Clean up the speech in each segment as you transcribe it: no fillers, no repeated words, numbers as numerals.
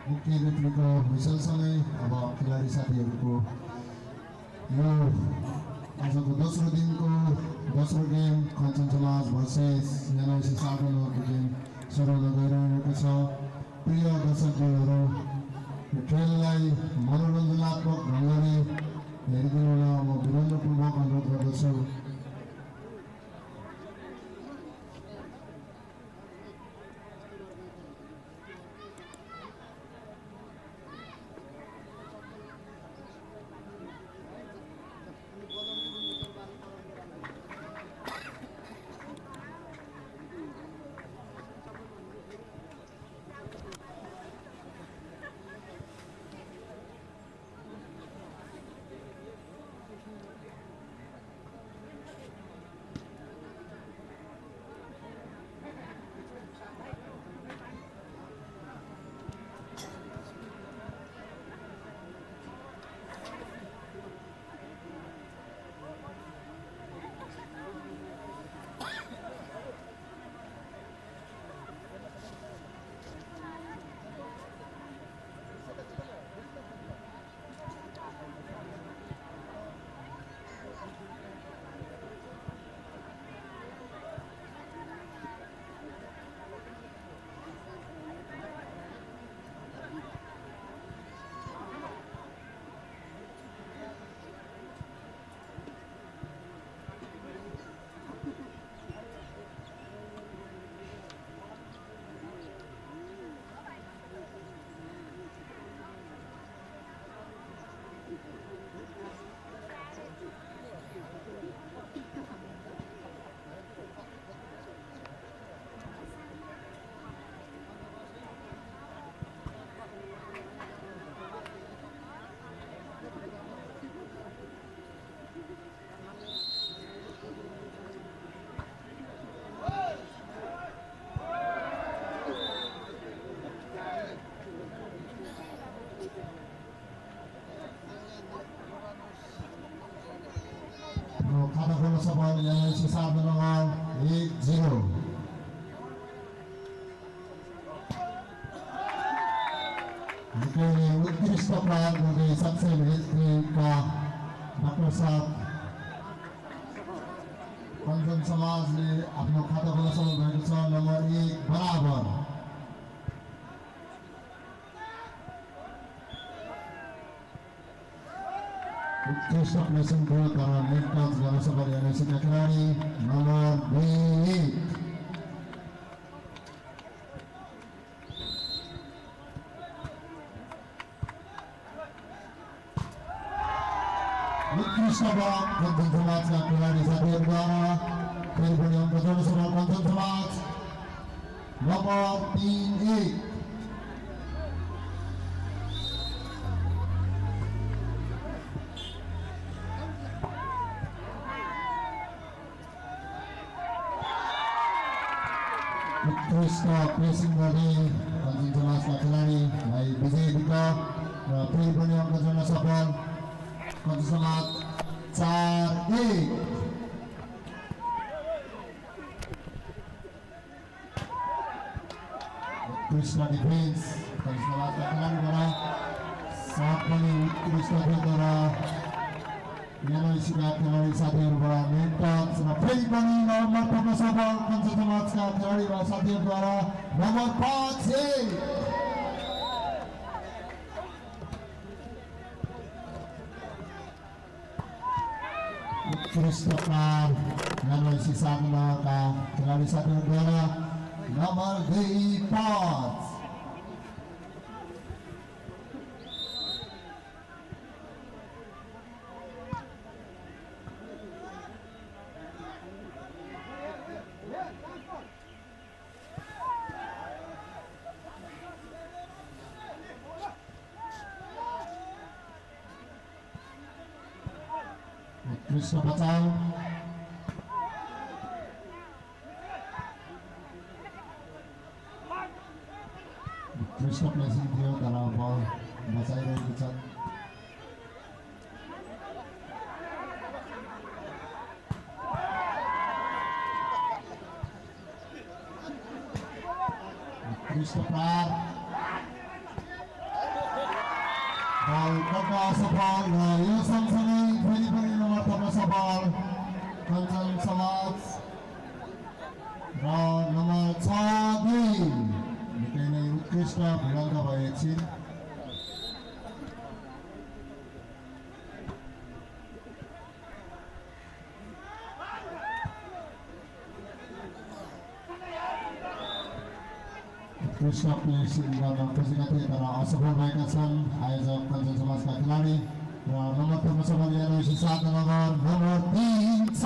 मुख्य रेफ्रीको हुइसलसँगै अब खेलाडी साथीहरूको यो आजको दोस्रो दिनको दोस्रो गेम कञ्चन समाज भर्सेस एनआइसी साधनहरूको गेम सुरु हुन गइरहेको छ। प्रिय दर्शकहरू, यो खेललाई मनोरञ्जनात्मक ढङ्गले हेरिदिनुलाई म विनम्रपूर्वक अनुरोध गर्दछु। खाता खोल्न सफल एनआइसी साधन 1-0। उत्कृष्ट प्रहार गर्दै सक्सेल हेत्रीका डाक्टर साहब कञ्चन समाजले आफ्नो खाता खोल्न सफल भएको छ। नम्बर 1 बराबर। उत्कृष्ट प्लेसिङ थियो तर नेट टच गर्न सफल एनआइसीका खेलाडी नम्बर 2। उत्कृष्ट बल कञ्चन समाजका खेलाडी साथीहरूद्वारा फेरि पनि अङ्क जोड्न सफल कञ्चन समाज नम्बर 3-1। उत्कृष्ट प्रेसिङ गर्ने कञ्चन समाजका खेलाडीलाई विजय विक र फेरि पनि अङ्क जोड्न सफल कञ्चन समाज 4-1। उत्कृष्ट डिफेन्स कञ्चन समाजका खेलाडीद्वारा साथ पनि उत्कृष्ट थियो तर एनआइसीका खेलाडी साथीहरूबाट नेट टच र फेरि पनि नम्बर पुग्न सफल कञ्चन समाजका खेलाडी र साथीहरूद्वारा नम्बर 5-1। उत्कृष्ट प्रहार एनआइसी साधनका खेलाडी साथीहरूद्वारा नम्बर 2-5। उत्कृष्ट बचाउ उत्कृष्ट प्लेसिङ थियो तर बल बचाइरहेको छ। उत्कृष्ट प्रहार कट्टा सफल र यो सँगसँगै फेरि पनि नम्बर थप्न सफल कञ्चन समाज र नम्बर 6 निकै नै उत्कृष्ट भिडन्त भयो एकछिन उत्कृष्ट प्लेसिङ गर्न खोजेका थिए तर असफल भएका छन् आयोजक कञ्चन समाजका खेलाडी र नम्बर थप्न सफल यादव 7 नम्बर 3 छ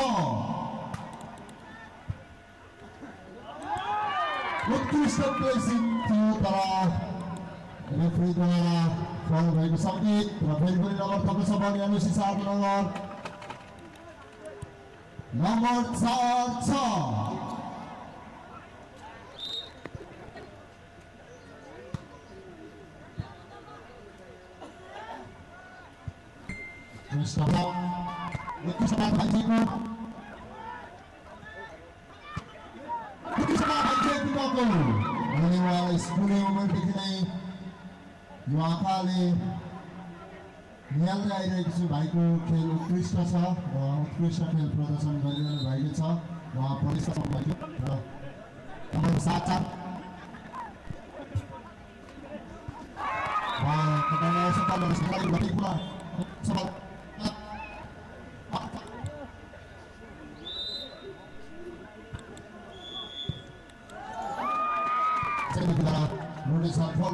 उत्कृष्ट प्लेसिङ थियो तर रेफ्रीद्वारा फाउल भएको सङ्केत र फेरि पनि नम्बर थप्न सफल यादव 7 नम्बर 4 छ स्कुले उमेरदेखि नै यो आँखाले निहाल्दै आइरहेको छु भाइको खेल उत्कृष्ट छ र उत्कृष्ट खेल प्रदर्शन गरिरहनु भएको छ उहाँ परिश्रम भयो र नम्बर 7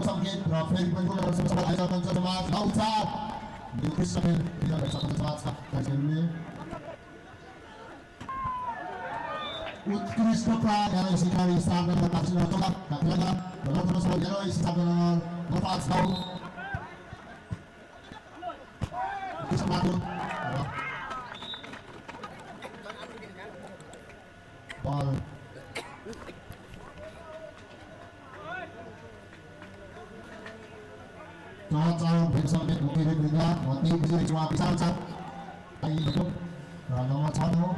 सङ्केत र फेरि पनि उत्कृष्ट प्राय सिकारी बल Cho bên sau bên của bên mình ra một team dưới cho bên sau tay đúng rồi nó chọn nó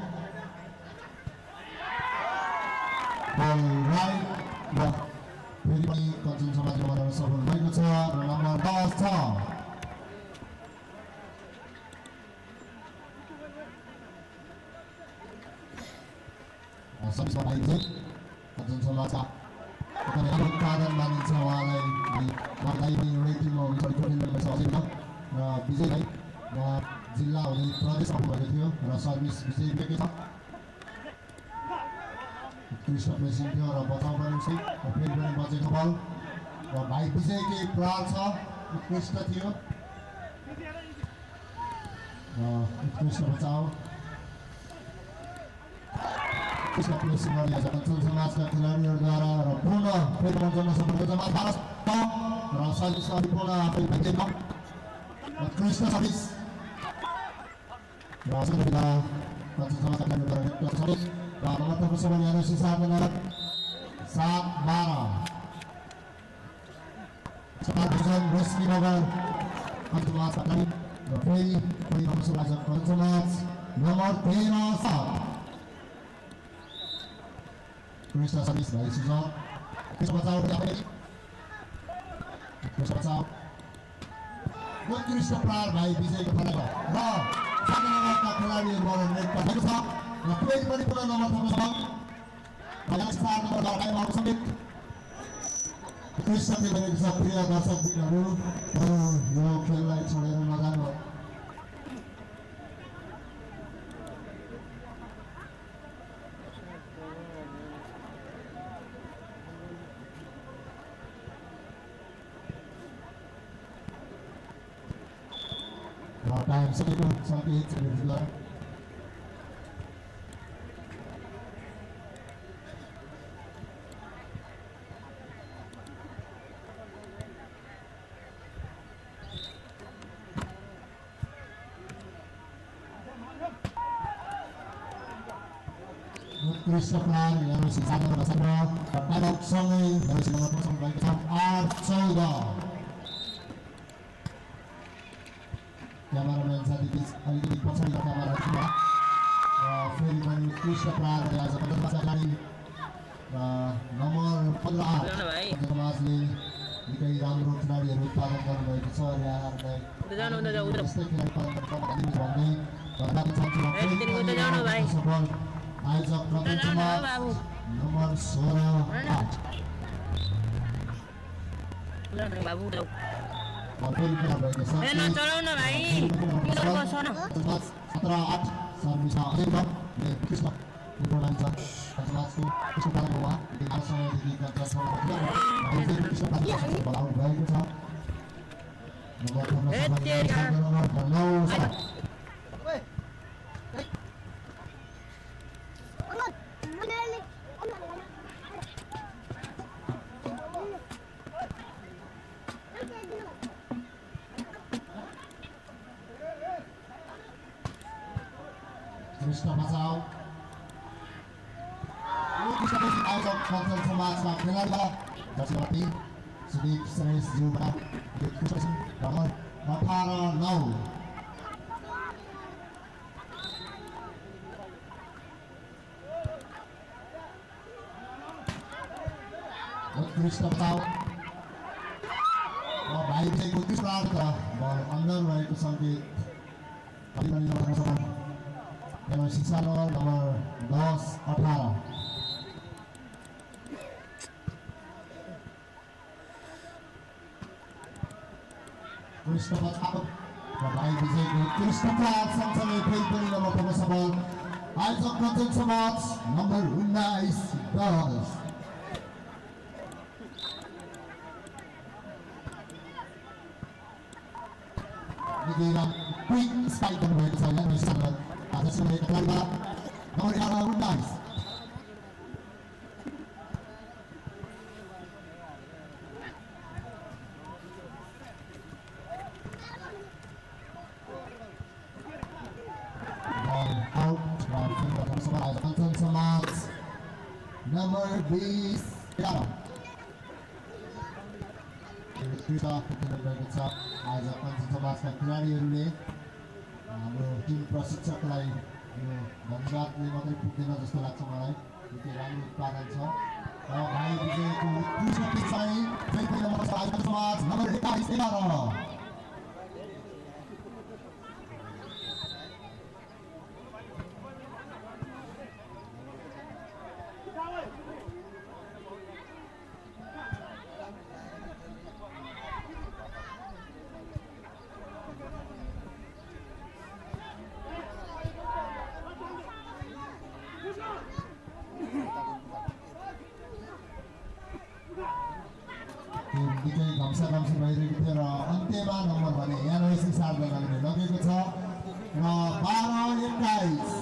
ball right một bên đi còn chân sau bên nó sau bên mấy cái cho rồi nó đo cho sau sau đây chết còn chân sau là sao Kami kanan manis walai di partai ini rating mau mencari koordinat bersama sama Vijay भाइ जिल्ला हुने प्रदेश आउनु भएको थियो र service विजय बेके छ उत्कृष्ट प्लेसिङ थियो र बचाउ पनि फेरि पनि बचेको बल र भाइ विजयकै प्रहार छ उत्कृष्ट थियो र उत्कृष्ट बचाउ प्लेसिङ गर्ने आज कञ्चन समाजका खेलाडीहरूद्वारा र पुनः फेरि गर्न सफल जम्मा भारत र सर्भिस पूर्ण आफै भाइमा उत्कृष्ट सर्भिस र सबैजना कञ्चन समाजका खेलाडीहरूद्वारा सर्भिस र नम्बर सबैजना यहाँ 7 नम्बर 7-12 सताजन रेस्की नगर कञ्चन समाजका खेलाडी र फेरि पनि कञ्चन समाज number 13-7 Krishna service dari Sujon. Krishna bacau dari apa ini? Krishna bacau. Buat Krishna Prar भाइ विजय को फरक र सानो नम्बरका खेलाडीहरू बाट नेटका भएको छ र फेरि पनि पुनः नम्बर थप्न सक्छ भएन 4 नम्बर लगाइ आउन समेत कृष्ण के भनेको छ प्रिय दर्शक बिनहरू यो खेललाई छोडेर नजानु time segitu sampai sebentar. Krishna Prar yang masih sama bersama pada sungai dari semangat sampai ke Arcauda. Cameraman sedikit kali ini pasang kamera semua. Film dari Krishna Prar dari Azam Pasar kali nomor 15 Azam Asli निकै राम्रो खेलाडीहरू उत्पादन गर्नुभएको छ र यहाँहरूलाई यस्तै खेलाडी उत्पादन गर्न भन्ने धन्यवाद चाहन्छु र सफल आयोजक रतन समाज नम्बर 16 फेरि खेला भएको छ 17-8 सर्भिसमा अझै कृष्ण रिपोर्ट आउँछ समाजको कृष्ण पालनको उहाँ लामो समयदेखि कृष्ण आउट भएको छ नम्बर 9 कृष्ण बचाओ आयोजक कञ्चन समाजका खेलाडीमा दर्शकपति सुदीप श्रेष्ठज्यूबाट नम्बर 18-9 उत्कृष्ट बचाओ भाइ विजयको उत्कृष्ट बल अन्दर रहेको सङ्केत नम्बर 16 नम्बर 10-18 कृष्ण बचाओ र भाइ विजयको उत्कृष्ट प्रयास सँगसँगै फेरि पनि नम्बर 15 सफल आयोजक कञ्चन समाज नम्बर 19-10 क्विक स्पाइक गर्नुभएको छ यहाँ स्थानमा आजसम्म खेलाडीमा नम्बर 11-19 कञ्चन समाज नम्बर 20-11 भएको छ आयोजक कञ्चन समाजका खेलाडीहरूले हाम्रो टिम प्रशिक्षकलाई यो धन्यवादले मात्रै पुग्दैन जस्तो लाग्छ मलाई निकै राम्रो उत्पादन छ र भाइ विजयको उत्कृष्ट चाहिँ आयोजक समाज नम्बर 21-11 निकै घम्साघम्सी भइरहेको थियो र अन्त्यमा नम्बर भने यहाँ रहेछ 7 जनाले लगेको छ र 12-21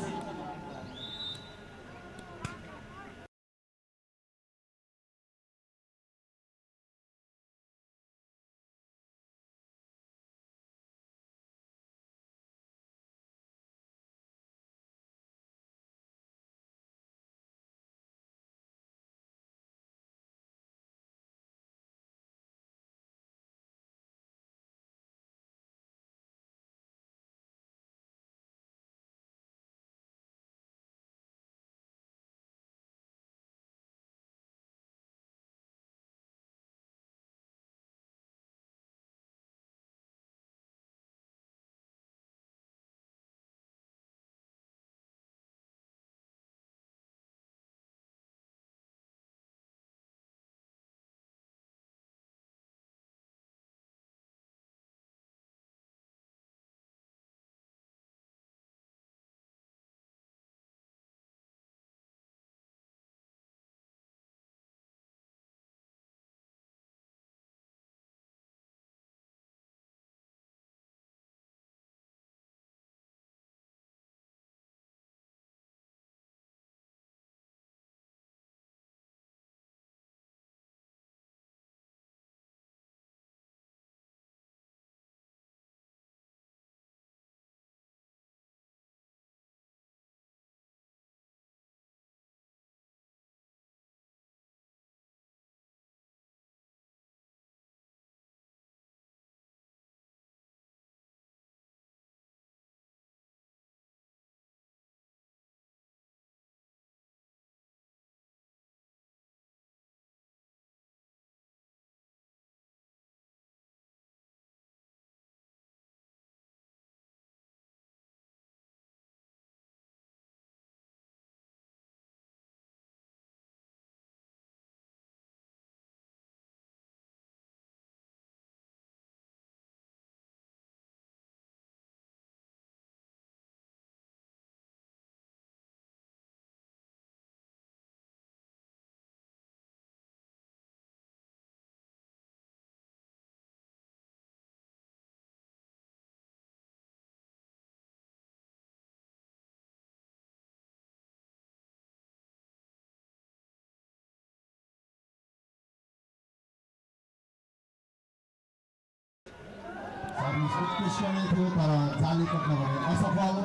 सर्भिस उत्कृष्ट नै थियो तर जाली पक्न भने असफल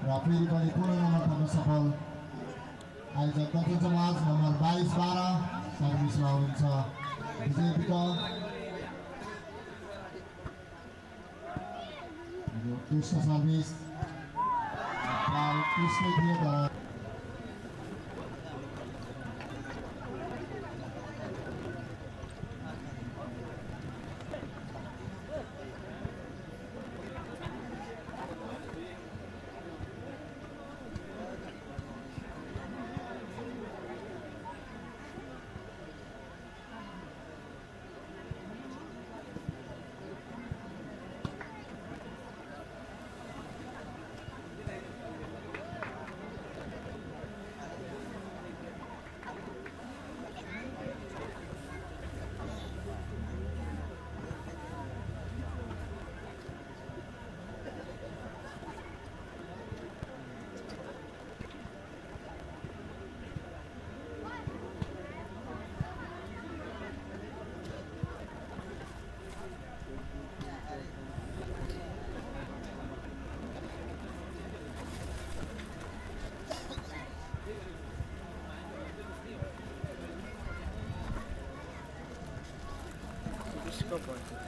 र फेरि पनि पूर्ण नम्बर थप्न सफल आयोजक दक्षिण समाज नम्बर 22-12 सर्भिसमा हुनुहुन्छ विजय विकल। उत्कृष्ट सर्भिस उत्कृष्ट थियो तर Desculpa.